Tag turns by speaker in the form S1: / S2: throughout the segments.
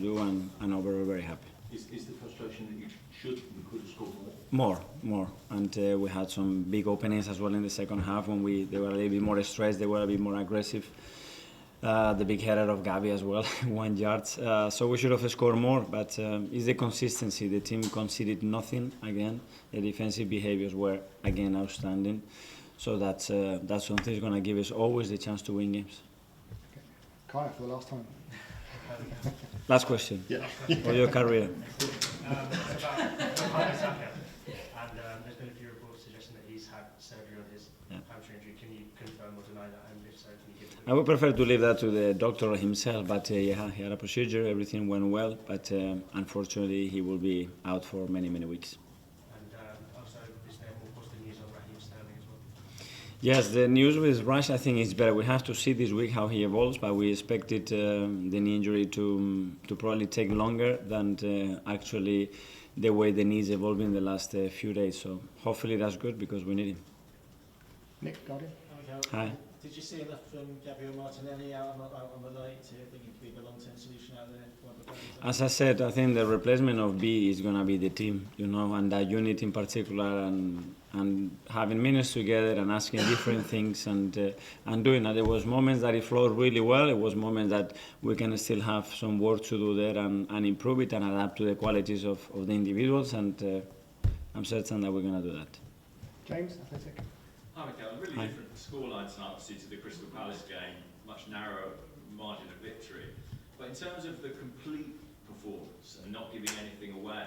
S1: do, and overall very happy.
S2: Is the frustration that you should and could have scored more?
S1: More, and we had some big openings as well in the second half when they were a little bit more stressed, they were a bit more aggressive. The big header of Gavi as well, 1 yard. So we should have scored more, but it's the consistency. The team conceded nothing again. The defensive behaviors were again outstanding. So that's something that's going to give us always the chance to win games.
S3: Okay. Kaya, for the last time.
S1: Last question.
S3: Yeah.
S1: For your career.
S4: It's about Bukayo Saka, and there's been a few reports suggesting that he's had surgery on his hamstring injury. Can you confirm or deny that? And if so, can you give?
S1: I would prefer to leave that to the doctor himself, but yeah, he had a procedure, everything went well, but unfortunately he will be out for many weeks.
S4: And also, is there more positive news on Raheem Sterling as well?
S1: Yes, the news with Rush I think is better. We have to see this week how he evolves, but we expected the knee injury to probably take longer than actually the way the knees evolved in the last few days. So hopefully that's good because we need him.
S3: Nick, Guardian.
S1: Hi.
S5: Did you see enough from Gabriel Martinelli out on the night to think it could be a long-term solution out there?
S1: As I said, I think the replacement of B is going to be the team, and that unit in particular, and having minutes together and asking different things and doing that. There was moments that it flowed really well. It was moments that we can still have some work to do there and improve it and adapt to the qualities of the individuals. And I'm certain that we're going to do that.
S3: James, Athletic.
S6: Hi, Mikel. A really different scoreline tonight, obviously, to the Crystal Palace game. Much narrower margin of victory. But in terms of the complete performance and not giving anything away,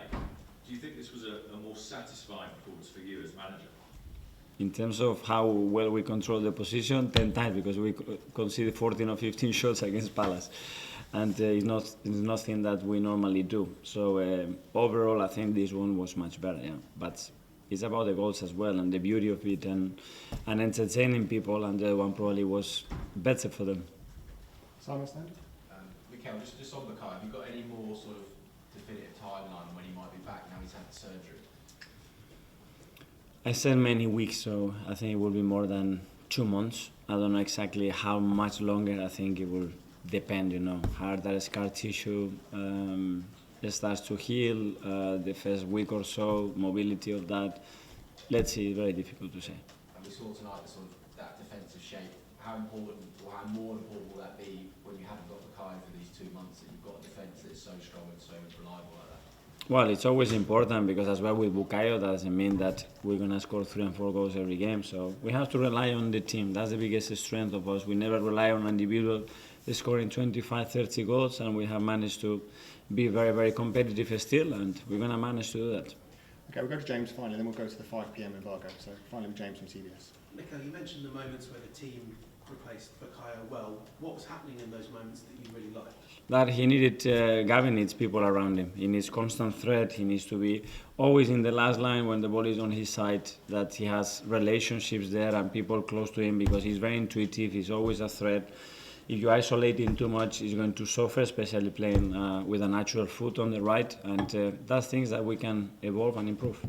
S6: do you think this was a more satisfying performance for you as manager?
S1: In terms of how well we controlled the position, 10 times, because we conceded 14 or 15 shots against Palace. And it's nothing that we normally do. So overall, I think this one was much better, yeah. But it's about the goals as well and the beauty of it and entertaining people, and the other one probably was better for them.
S3: Simon Stanley.
S7: Mikel, just on Bukayo, have you got any more sort of definitive timeline on when he might be back now he's had the surgery?
S1: I said many weeks, so I think it will be more than 2 months. I don't know exactly how much longer. I think it will depend, how that scar tissue starts to heal, the first week or so, mobility of that. Let's see, it's very difficult to say.
S7: And we saw tonight that defensive shape. How important, or how more important will that be when you haven't got Bukayo for these 2 months, that you've got a defence that is so strong and so reliable like that?
S1: Well, it's always important because as well with Bukayo, that doesn't mean that we're going to score 3 and 4 goals every game. So we have to rely on the team. That's the biggest strength of us. We never rely on individual scoring 25, 30 goals, and we have managed to be very competitive still, and we're going to manage to do that.
S3: Okay, we'll go to James finally, then we'll go to the 5 p.m. embargo. So finally with James from CBS.
S8: Mikel, you mentioned the moments where the team replaced Bukayo well. What was happening in those moments that you really liked?
S1: That he needed, Gavin needs people around him. He needs constant threat. He needs to be always in the last line when the ball is on his side, that he has relationships there and people close to him because he's very intuitive. He's always a threat. If you isolate him too much, he's going to suffer, especially playing with a natural foot on the right. And that's things that we can evolve and improve.